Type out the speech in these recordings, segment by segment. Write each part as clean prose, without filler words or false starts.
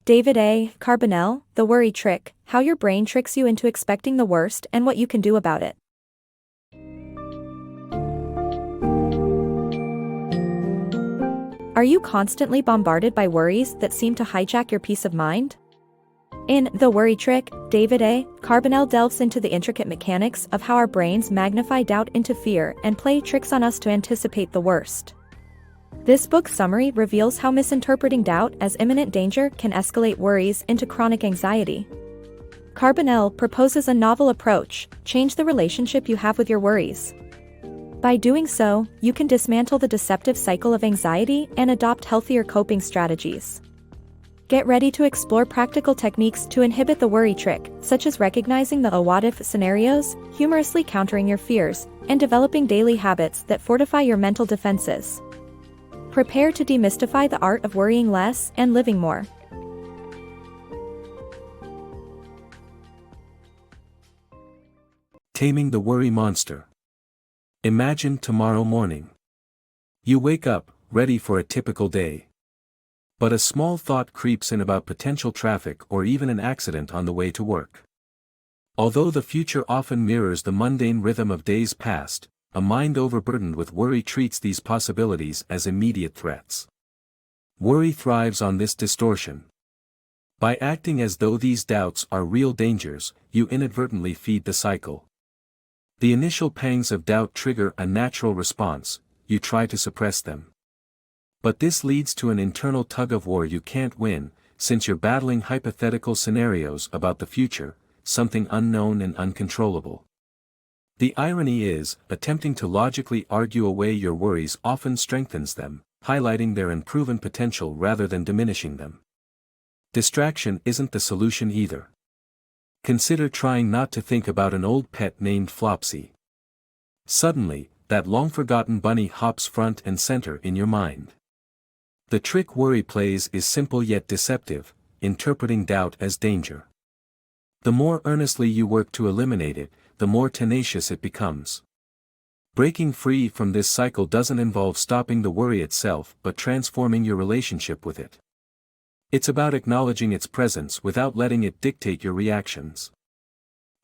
David A. Carbonell, The Worry Trick, How Your Brain Tricks You into Expecting the Worst and What You Can Do About It. Are you constantly bombarded by worries that seem to hijack your peace of mind? In The Worry Trick, David A. Carbonell delves into the intricate mechanics of how our brains magnify doubt into fear and play tricks on us to anticipate the worst. This book summary reveals how misinterpreting doubt as imminent danger can escalate worries into chronic anxiety. Carbonell proposes a novel approach: change the relationship you have with your worries. By doing so, you can dismantle the deceptive cycle of anxiety and adopt healthier coping strategies. Get ready to explore practical techniques to inhibit the worry trick, such as recognizing the what-if scenarios, humorously countering your fears, and developing daily habits that fortify your mental defenses. Prepare to demystify the art of worrying less and living more. Taming the Worry Monster. Imagine tomorrow morning. You wake up, ready for a typical day. But a small thought creeps in about potential traffic or even an accident on the way to work. Although the future often mirrors the mundane rhythm of days past, a mind overburdened with worry treats these possibilities as immediate threats. Worry thrives on this distortion. By acting as though these doubts are real dangers, you inadvertently feed the cycle. The initial pangs of doubt trigger a natural response, you try to suppress them. But this leads to an internal tug-of-war you can't win, since you're battling hypothetical scenarios about the future, something unknown and uncontrollable. The irony is, attempting to logically argue away your worries often strengthens them, highlighting their unproven potential rather than diminishing them. Distraction isn't the solution either. Consider trying not to think about an old pet named Flopsy. Suddenly, that long-forgotten bunny hops front and center in your mind. The trick worry plays is simple yet deceptive, interpreting doubt as danger. The more earnestly you work to eliminate it, the more tenacious it becomes. Breaking free from this cycle doesn't involve stopping the worry itself but transforming your relationship with it. It's about acknowledging its presence without letting it dictate your reactions.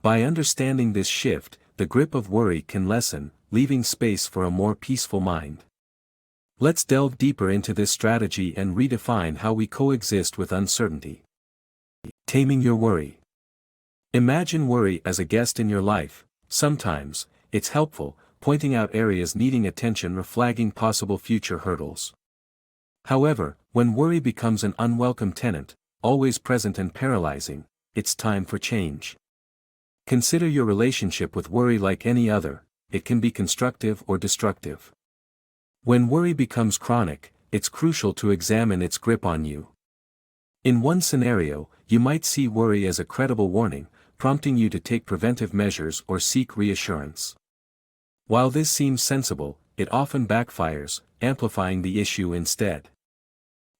By understanding this shift, the grip of worry can lessen, leaving space for a more peaceful mind. Let's delve deeper into this strategy and redefine how we coexist with uncertainty. Taming your worry. Imagine worry as a guest in your life. Sometimes, it's helpful, pointing out areas needing attention or flagging possible future hurdles. However, when worry becomes an unwelcome tenant, always present and paralyzing, it's time for change. Consider your relationship with worry like any other. It can be constructive or destructive. When worry becomes chronic, it's crucial to examine its grip on you. In one scenario, you might see worry as a credible warning, prompting you to take preventive measures or seek reassurance. While this seems sensible, it often backfires, amplifying the issue instead.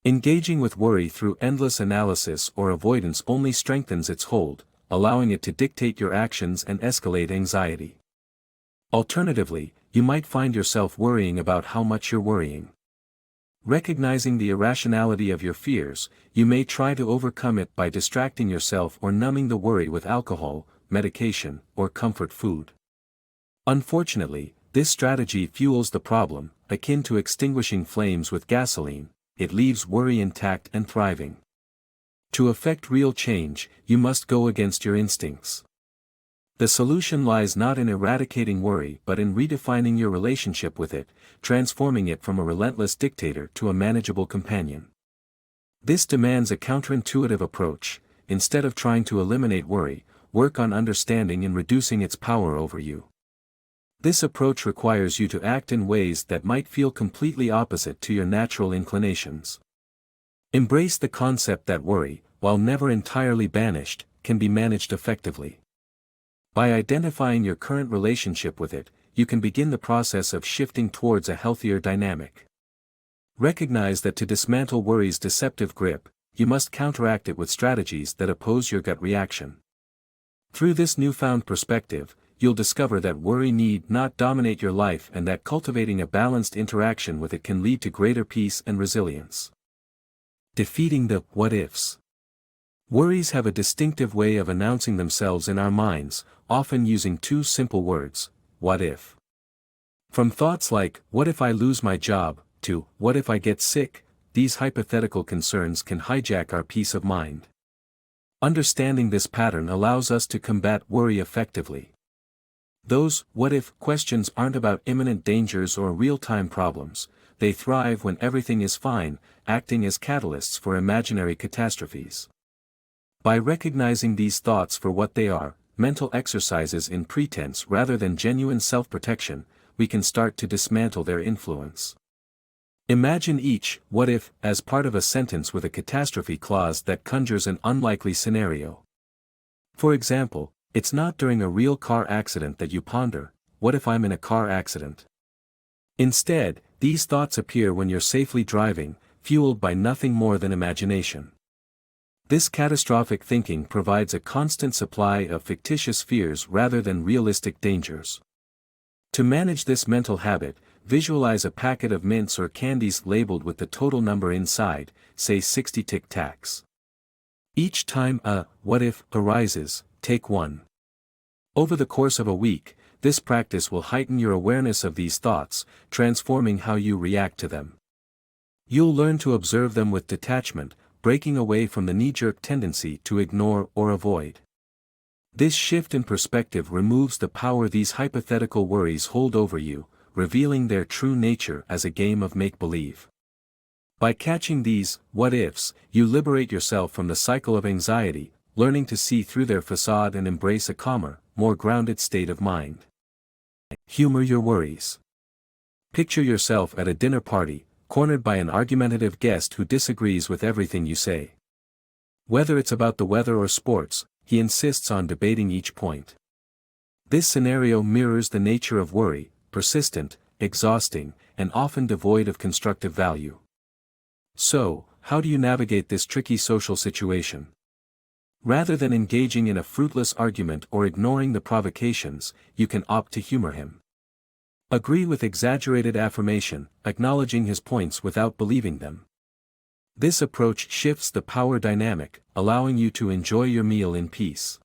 Engaging with worry through endless analysis or avoidance only strengthens its hold, allowing it to dictate your actions and escalate anxiety. Alternatively, you might find yourself worrying about how much you're worrying. Recognizing the irrationality of your fears, you may try to overcome it by distracting yourself or numbing the worry with alcohol, medication, or comfort food. Unfortunately, this strategy fuels the problem. Akin to extinguishing flames with gasoline, it leaves worry intact and thriving. To effect real change, you must go against your instincts. The solution lies not in eradicating worry but in redefining your relationship with it, transforming it from a relentless dictator to a manageable companion. This demands a counterintuitive approach. Instead of trying to eliminate worry, work on understanding and reducing its power over you. This approach requires you to act in ways that might feel completely opposite to your natural inclinations. Embrace the concept that worry, while never entirely banished, can be managed effectively. By identifying your current relationship with it, you can begin the process of shifting towards a healthier dynamic. Recognize that to dismantle worry's deceptive grip, you must counteract it with strategies that oppose your gut reaction. Through this newfound perspective, you'll discover that worry need not dominate your life and that cultivating a balanced interaction with it can lead to greater peace and resilience. Defeating the what-ifs. Worries have a distinctive way of announcing themselves in our minds, often using two simple words: what if? From thoughts like, what if I lose my job, to, what if I get sick, these hypothetical concerns can hijack our peace of mind. Understanding this pattern allows us to combat worry effectively. Those what if questions aren't about imminent dangers or real-time problems, they thrive when everything is fine, acting as catalysts for imaginary catastrophes. By recognizing these thoughts for what they are, mental exercises in pretense rather than genuine self-protection, we can start to dismantle their influence. Imagine each what if as part of a sentence with a catastrophe clause that conjures an unlikely scenario. For example, it's not during a real car accident that you ponder, what if I'm in a car accident? Instead, these thoughts appear when you're safely driving, fueled by nothing more than imagination. This catastrophic thinking provides a constant supply of fictitious fears rather than realistic dangers. To manage this mental habit, visualize a packet of mints or candies labeled with the total number inside, say 60 Tic Tacs. Each time a what if arises, take one. Over the course of a week, this practice will heighten your awareness of these thoughts, transforming how you react to them. You'll learn to observe them with detachment, breaking away from the knee-jerk tendency to ignore or avoid. This shift in perspective removes the power these hypothetical worries hold over you, revealing their true nature as a game of make-believe. By catching these what-ifs, you liberate yourself from the cycle of anxiety, learning to see through their facade and embrace a calmer, more grounded state of mind. Humor your worries. Picture yourself at a dinner party, cornered by an argumentative guest who disagrees with everything you say. Whether it's about the weather or sports, he insists on debating each point. This scenario mirrors the nature of worry, persistent, exhausting, and often devoid of constructive value. So, how do you navigate this tricky social situation? Rather than engaging in a fruitless argument or ignoring the provocations, you can opt to humor him. Agree with exaggerated affirmation, acknowledging his points without believing them. This approach shifts the power dynamic, allowing you to enjoy your meal in peace.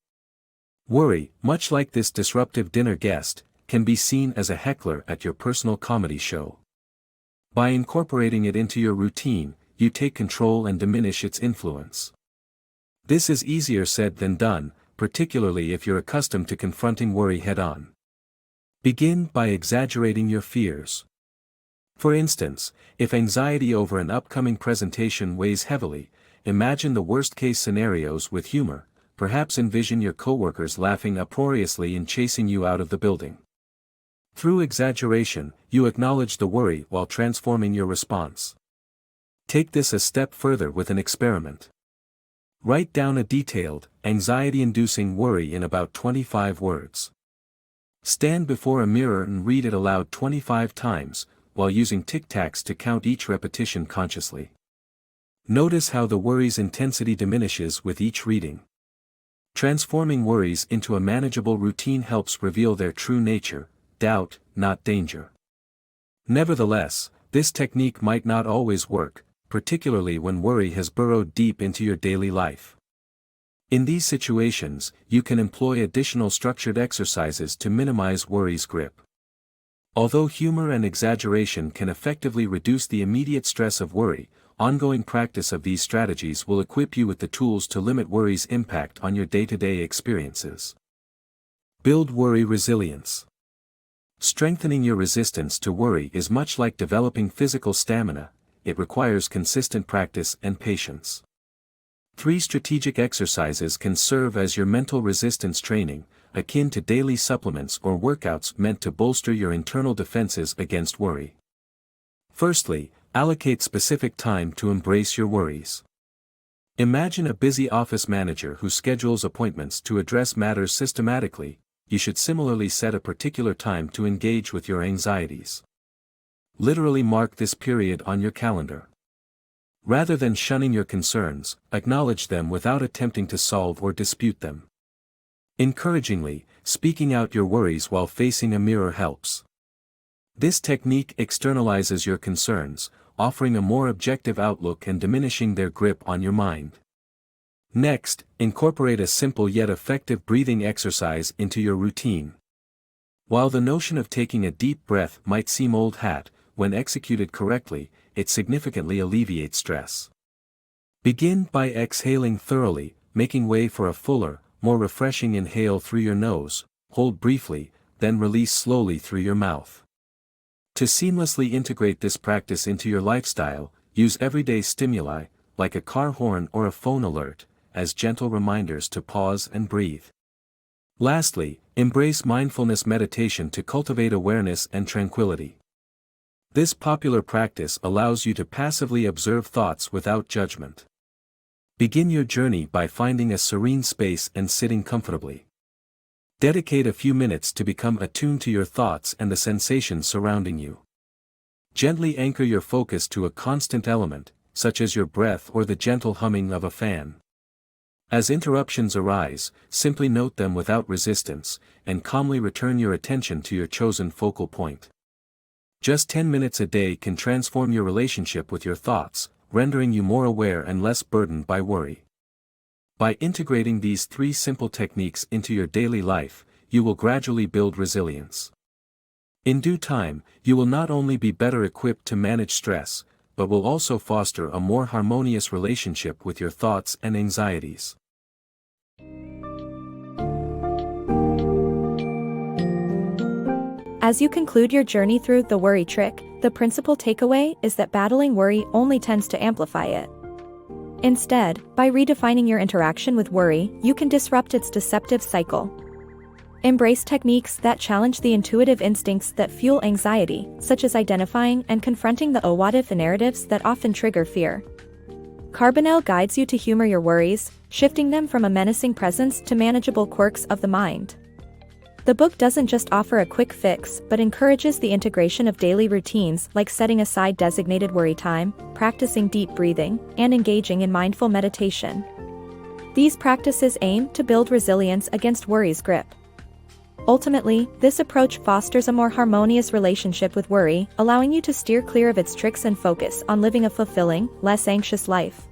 Worry, much like this disruptive dinner guest, can be seen as a heckler at your personal comedy show. By incorporating it into your routine, you take control and diminish its influence. This is easier said than done, particularly if you're accustomed to confronting worry head-on. Begin by exaggerating your fears. For instance, if anxiety over an upcoming presentation weighs heavily, imagine the worst-case scenarios with humor, perhaps envision your coworkers laughing uproariously and chasing you out of the building. Through exaggeration, you acknowledge the worry while transforming your response. Take this a step further with an experiment. Write down a detailed, anxiety-inducing worry in about 25 words. Stand before a mirror and read it aloud 25 times, while using Tic Tacs to count each repetition consciously. Notice how the worry's intensity diminishes with each reading. Transforming worries into a manageable routine helps reveal their true nature: doubt, not danger. Nevertheless, this technique might not always work, particularly when worry has burrowed deep into your daily life. In these situations, you can employ additional structured exercises to minimize worry's grip. Although humor and exaggeration can effectively reduce the immediate stress of worry, ongoing practice of these strategies will equip you with the tools to limit worry's impact on your day-to-day experiences. Build worry resilience. Strengthening your resistance to worry is much like developing physical stamina. It requires consistent practice and patience. 3 strategic exercises can serve as your mental resistance training, akin to daily supplements or workouts meant to bolster your internal defenses against worry. Firstly, allocate specific time to embrace your worries. Imagine a busy office manager who schedules appointments to address matters systematically. You should similarly set a particular time to engage with your anxieties. Literally mark this period on your calendar. Rather than shunning your concerns, acknowledge them without attempting to solve or dispute them. Encouragingly, speaking out your worries while facing a mirror helps. This technique externalizes your concerns, offering a more objective outlook and diminishing their grip on your mind. Next, incorporate a simple yet effective breathing exercise into your routine. While the notion of taking a deep breath might seem old hat, when executed correctly, it significantly alleviates stress. Begin by exhaling thoroughly, making way for a fuller, more refreshing inhale through your nose, hold briefly, then release slowly through your mouth. To seamlessly integrate this practice into your lifestyle, use everyday stimuli, like a car horn or a phone alert, as gentle reminders to pause and breathe. Lastly, embrace mindfulness meditation to cultivate awareness and tranquility. This popular practice allows you to passively observe thoughts without judgment. Begin your journey by finding a serene space and sitting comfortably. Dedicate a few minutes to become attuned to your thoughts and the sensations surrounding you. Gently anchor your focus to a constant element, such as your breath or the gentle humming of a fan. As interruptions arise, simply note them without resistance, and calmly return your attention to your chosen focal point. Just 10 minutes a day can transform your relationship with your thoughts, rendering you more aware and less burdened by worry. By integrating these 3 simple techniques into your daily life, you will gradually build resilience. In due time, you will not only be better equipped to manage stress, but will also foster a more harmonious relationship with your thoughts and anxieties. As you conclude your journey through the worry trick, the principal takeaway is that battling worry only tends to amplify it. Instead, by redefining your interaction with worry, you can disrupt its deceptive cycle. Embrace techniques that challenge the intuitive instincts that fuel anxiety, such as identifying and confronting the what-if narratives that often trigger fear. Carbonell guides you to humor your worries, shifting them from a menacing presence to manageable quirks of the mind. The book doesn't just offer a quick fix, but encourages the integration of daily routines like setting aside designated worry time, practicing deep breathing, and engaging in mindful meditation. These practices aim to build resilience against worry's grip. Ultimately, this approach fosters a more harmonious relationship with worry, allowing you to steer clear of its tricks and focus on living a fulfilling, less anxious life.